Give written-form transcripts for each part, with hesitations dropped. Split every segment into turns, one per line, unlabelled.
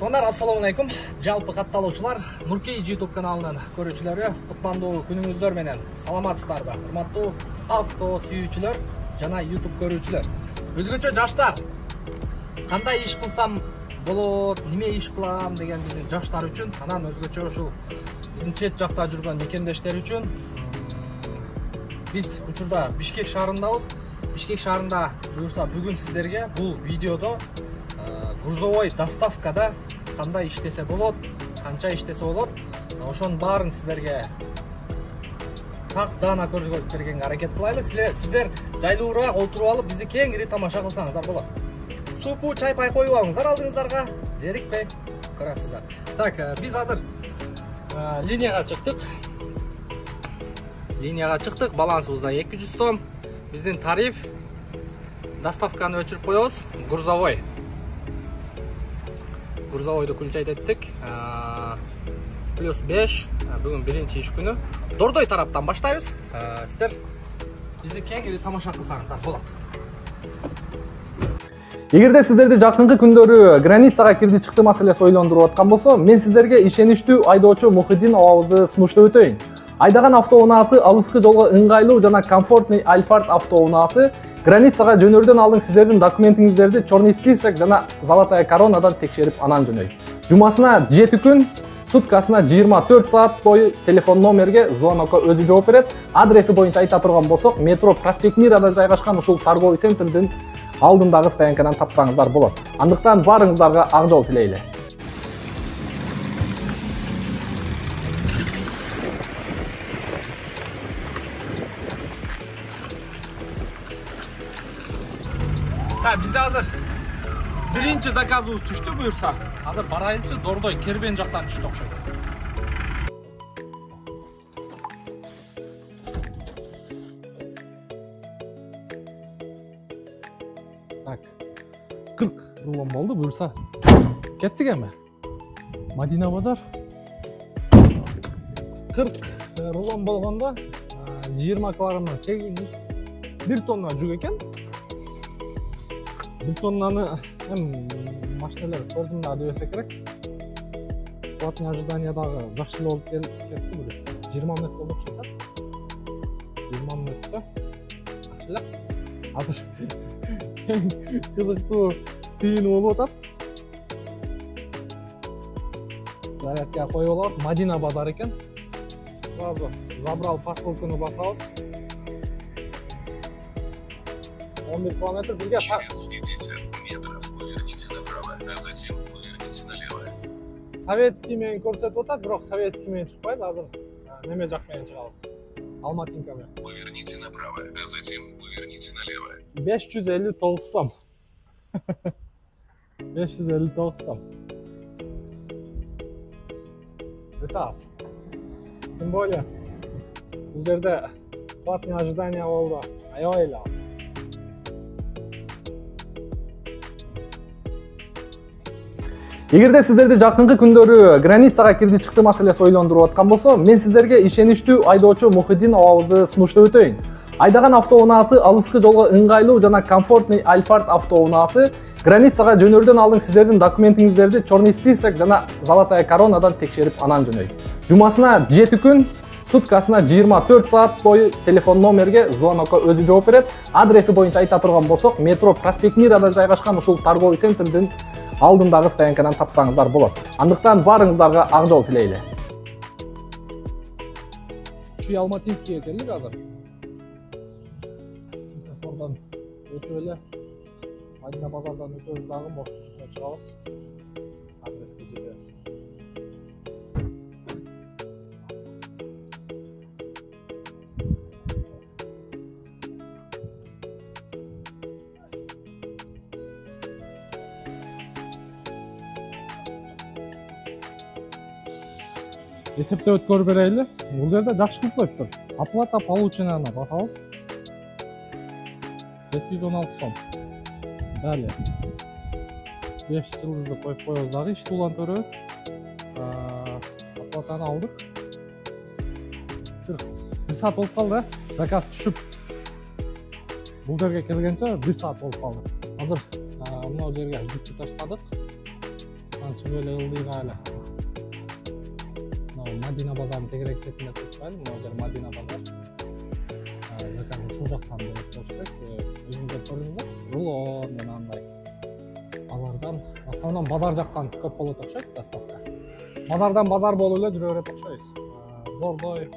Тондар, ассаламу алейкум. Жалпы катталуучулар, Нуркей YouTube каналынын көрүүчүлөрү, кутмандуу күнүңүздөр менен саламатсыздарбы? Урматтуу авто сүйүүчүлөр жана YouTube көрүүчүлөр. Өзгөчө жаштар, кандай иш кылсам болот, неме иш кылам деген биздин жаштар үчүн, анан өзгөчө ушул биздин чет жакта жүргөн мекендештер үчүн биз учурда Бишкек шаарындабыз. Бишкек шаарында буюрса бүгүн сиздерге бул видеодо грузовой доставкада кандай иштесе болот, канча иштесе болот, ошонун баарын сиздерге так даана көрсөтүп бергенге аракет кылайлы. Сиздер жайлуураак отуруп алып бизди кеңири тамаша кылсаңыздар болот. Супу, чай, пай коюп алыңыздар алдыңыздарга, зерикпей көрөсүздөр. Так, биз азыр линияга чыктык. Балансыбызда 200 сом. Биздин тариф доставканы өчүрүп коебуз. Грузовойду күнчайт эттик. Плюс 5. Бүгүн биринчи иш күнү. Дордой тараптан баштайбыз. Сиздер бизди кеңири тамаша кылсаңыздар болот.
Эгерде сиздерди жакынкы күндөрү границага кирди чыкты маселеси ойлондуруп аткан болсо, мен сиздерге ишеничтүү айдоочу Мухиддин абабызды сунуштап өтөйүн. Айдаган автоунаасы алыскы жолго ыңгайлуу жана комфортный Альфард автоунаасы границага жөнөрдөн алдын сиздердин документиңиздерди черный список жана золотая коронадан текшерип анан жөнөйт. Жумасына 7 күн, суткасына 24 саат бою телефон номерге звонокко өзү жооп берет. Адреси боюнча айта турган болсок, метро Проспект Мирада жайгашкан ушул торговый центрдин алдындагы стоянкадан тапсаңыздар болот. Андыктан баарыңыздарга ак жол тилейли.
Бизде азыр биринчи заказыбыз түштү буюрса. Азыр барайлычы, Дордой Кербен жактан түштү окшойт.
Так. 40 рулон болду буюрса. Кеттик эми. Мадина базар. 40 рулон болгондо 20 килограммдан 800 1 тонна жүк экен. 1 тоннаны машиналар көрдүм да дебесе керек. Платный ожидание дагы жакшы болуп кетти бул. 20 минут болуп чыкты. 20 минутта. Жакшылап. Азыр кызыктуу тыйын болуп атат. Зарядка коюп алабыз. Мадина базар экен. Сразу забрал поселкуну басабыз. 11 километр бизге Советский менен көрсөтүп атат, бирок Советский менен чыкпайбыз, азыр неме жак менен чыгабыз. Алматинка менен.
Поверните направо, а затем поверните налево.
559 сом. 559 сом. Өтө аз. Тем более, бул жерде платный ожидание болду. Аябай эле аз. Эгерде сиздерди жакынкы күндөрү границага кирди чыкты маселеси ойлондуруп аткан болсо, мен сиздерге ишеничтүү айдоочу Мухиддин абабызды сунуштап өтөйүн. Айдаган автоунаасы алыскы жолго ыңгайлуу жана комфортный Альфард автоунаасы границага жөнөрдөн алдын сиздердин документиңиздерди черный список жана золотая коронадан текшерип анан жөнөйт. Жумасына 7 күн, суткасына 24 саат бою телефон номерге звонокко өзү жооп берет. Адреси боюнча айта турган болсок, метро Проспект Мирада жайгашкан ушул торговый центрдин алдындагы стоянкадан тапсаңыздар болот. Андыктан баарыңыздарга ак жол тилейли. Чүй Алматинскийге келдик азыр. Светофордон өтүп эле Мадина базардан өтөбүз дагы мост үстүнө чыгабыз. Адреске жетебиз. Эсептеп өткөрүп берели. Бул жерде жакшылык коюптур. Оплата полученияна басабыз. 716 сом. Далее. 5 жылдызды коюп коебуз дагы, ишти улантырабыз. Оплатаны алдык. 1 саат болуп калды. Заказ түшүп. Бул жерге келгенче 1 саат болуп калды. Азыр мына жерге жүктү таштадык. Анча эле ылдый эле. Мадина базарынын тегерек четинде турбайбы, мына жер Мадина базар. Заказ ушул жактан болот болуш керек. Өзүңдөр көрдүңүзбү? Рулон менен андай. Базардан, основном базар жактан көп болот окшойт доставка. Базардан базар болуп эле жүрө берет окшойбуз. Бордой,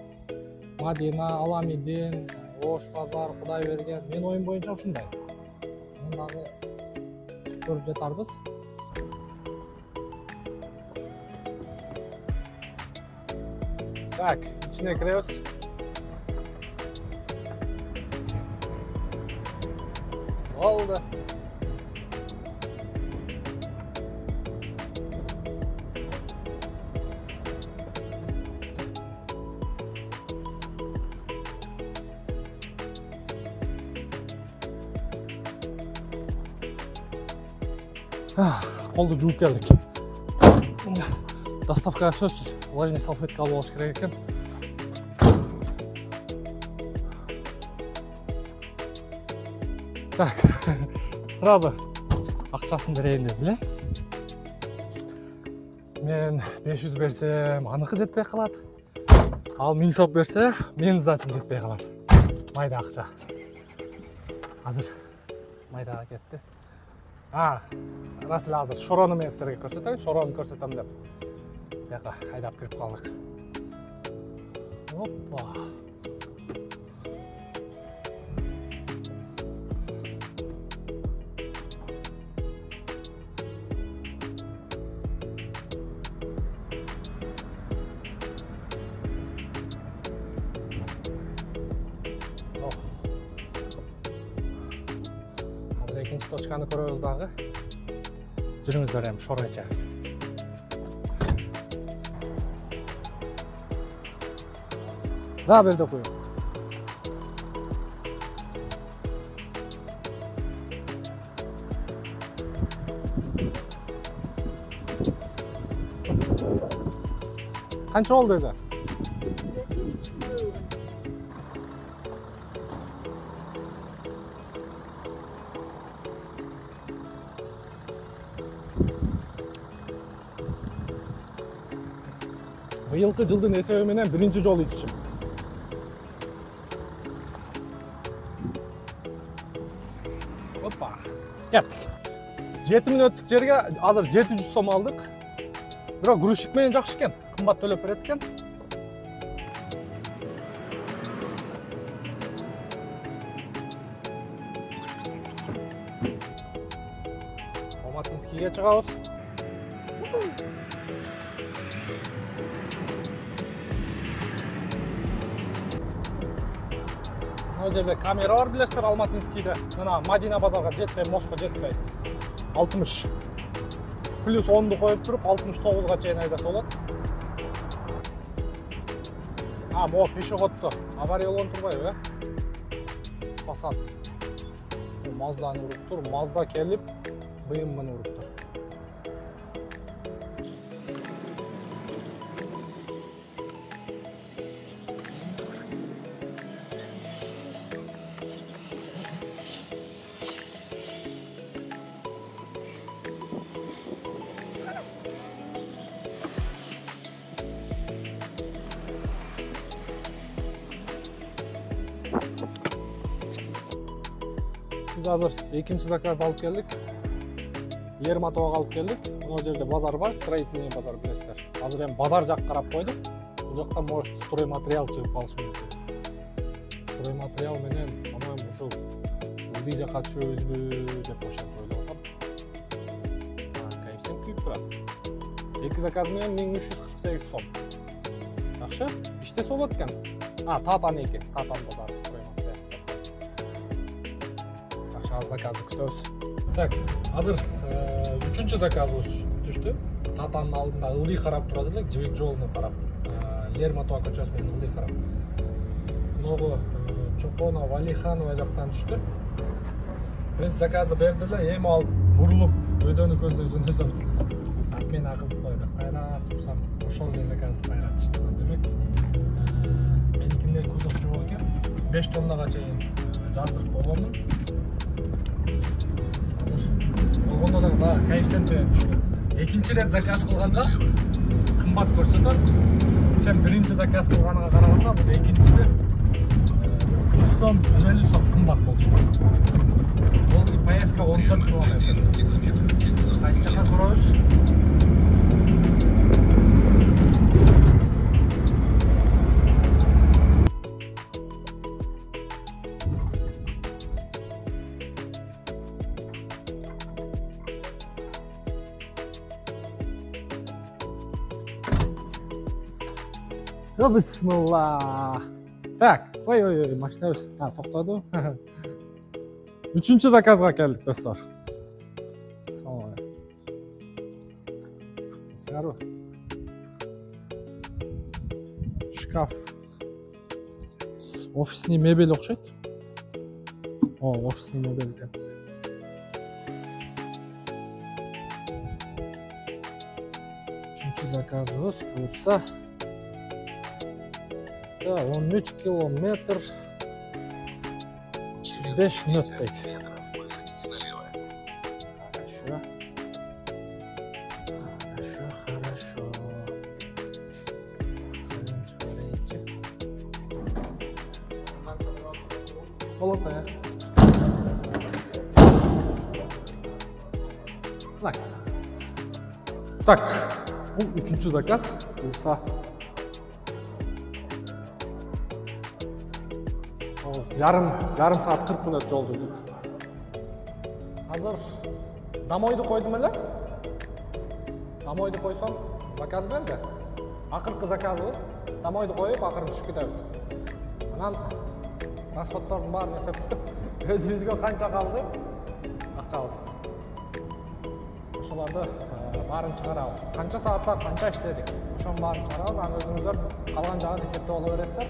Мадина, Аламидин, Ош базар, Кудай берген. Мен оюм боюнча ушундай. Мен дагы көрүп жатарбыз. Так, içine giriyoruz. Oldu. Қолды жууп келдик. Доставкага сөзсүз влажный салфетка алып алыш керек экен. Так, сразу акчасын берейин деп эле. Мен 500 берсем, аныкы жетпей калат. Ал 1000 сом берсе, менин сдачам жетпей калат. Майда акча. Азыр майдага кетти. Рас эле азыр шорону мен силерге көрсөтөйүн, шорону көрсөтөм деп. Бияка айдап кирип калдык. Оппа. Азыр экинчи точканы көрөбүз дагы. Жүрүңүздөр, эми шорго ичебиз. Да, берди коюм. Канча болду өзү? Быйылкы жылдын эсеби менен биринчи жолу ичишим. Опа. Кеттик. 7 мүнөттүк жерге азыр 700 сом алдык. Бирок грузчик менен жакшы экен, кымбат төлөп берет экен. Алматинскийге чыгабыз. Мына жерде камера бар, билесиздер, Алматинскийде. Мына Мадина базарга жетпей, мостко жетпей. 60 плюс 10ду коюп туруп 69га чейин айдаса болот. Могу пешеходду авария болгон турбайбы, Passat. Мазданы уруп тур, Мазда келип, БМВны уруп тур. Biz hazır ikinci zakaz alıp geldik. Ерматовага алып келдик. Мына жерде базар бар, строительный базар, билесиздер. Азыр эми базар жакка карап койдук. Бул жакта может стройматериал чыгып калышы мүмкүн. Стройматериал менен по-моему ушул ылдый жакка түшөбүзбү деп ошентип ойлоп атам. Кайсым күйүп турат. Эки заказ менен 1348 сом. Жакшы, иштесе болот экен. Татан экен, Татан базары стройматериал. Жакшы, аз заказды күтөбүз. Так, азыр үчүнчү заказыбыз түштү. Татанын алдында ылдый карап турат элек, Жибек жолуна карап. Ерматова көчөсү менен ылдый карап. Могу Чоконова, Алиханова жактан түштү. Мен заказды берди эле, эми ал бурулуп, өйдөнү көздөй жөндөсөм. Мен акылып койдум. Кайра турсам, ошол эле заказды кайра түштү. Демек, меникинде кузов жок экен. 5 тоннага чейин жаздырып койгонмун. Болгондо да коэффициент түштү.
экинчи рет заказ кылганда кымбат көрсөтөт. Сен биринчи заказ кылганга караганда бул экинчиси 100 сом, 150 сом кымбат болчу. Бул поездка 14 километр. Кайсы жака көрөбүз?
Yo bismillah. Так, ой, машина өз. Тоқтады. Üçüncü заказға келдік, достар. Салам. Сару. Шкаф. Офисный мебель ұқсайды. О, офисный мебель екен. Üçüncü заказыбыз бұйырса 13 километр 5 минут дейді. Хорошо. Болады, я. Так, бұл үшінші заказ. Бұйырса жарым саат 40 минут жол жүрдік. Азыр домойды қойдым әлі. Домойды қойсам заказ берді. Ақырғы заказыбыз домойды қойып, ақырын түшіп кетеміз. Анан расходтардың барын есептеп, өзімізге қанша қалды? Ақшабыз. Ошоларды барын шығарамыз. Қанша саатта қанша іштедік? Ошоның барын шығарамыз, аны өзіңіздер қалған жағын есепте болу бересіздер.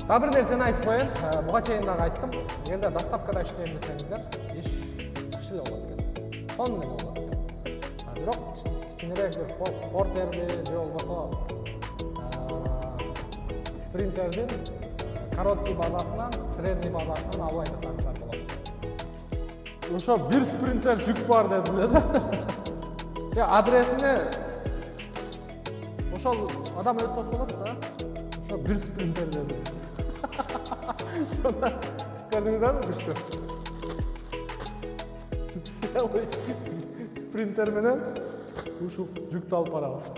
Daha bir nerseni aytып koyun. Buğa çeyinde ayttım. Егерде доставкада иштейм десеңиздер, иш жакшы эле болот экен. Сонун эле болот экен. Бирок кичинерээк бир портерди же болбосо спринтердин короткий базасынан, средний базасынан алып айдасаңыздар болот. Ошо бир спринтер жүк бар дедилер да. Я адресине ошол адам өз тосуп болот да. Ошо бир спринтер деди. Gördünüz mü düştü? Sprinter menen uşu жүкті алып барабыз.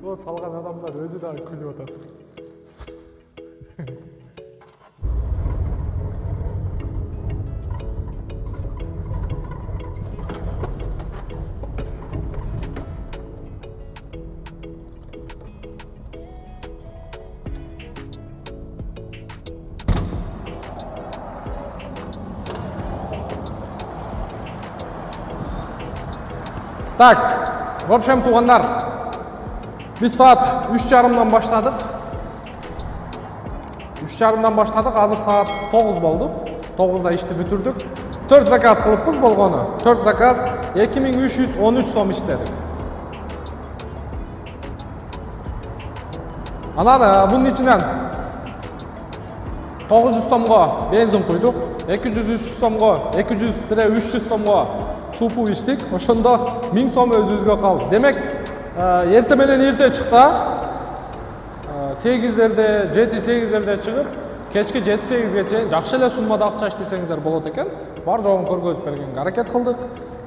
O салган адамдар өзү да күлүп атат. Так, в общем, туғандар, biz saat 3:30'dan başladık. 3:30'dan başladık, hazır saat 9 oldu. 9'da işti bitirdik. 4 zakaz kılıpız bolğonu. 4 zakaz 2313 som işledik. Ana da bunun içinden 900 somga benzin koyduk. 200-300 somga, 200-300 somga supu içtik. Oşonda 1000 som özümüzge kaldı. Demek erте менен erте çıksa 8'lerde, 7-8'lerde çıkıp kechki 7-8'ge чейин жакшы эле суммада акча иштесеңиздер болот экен. Бар жогун көргөзүп бергенге аракет кылдык.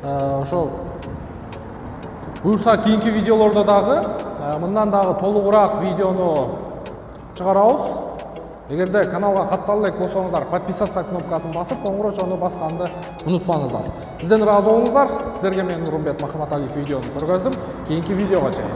Ошо буюрса кийинки видеолордо дагы мындан дагы толугураак видеону чыгарабыз. Эгерде каналга каттала элек болсоңуздар, подписаться кнопкасын басып, коңгурочону басканды унутпаңыздар. Бизден ыраазы болуңуздар. Сиздерге мен Нурмбет Махматалиев видеону көргөздүм. Кийинки видеого чейин.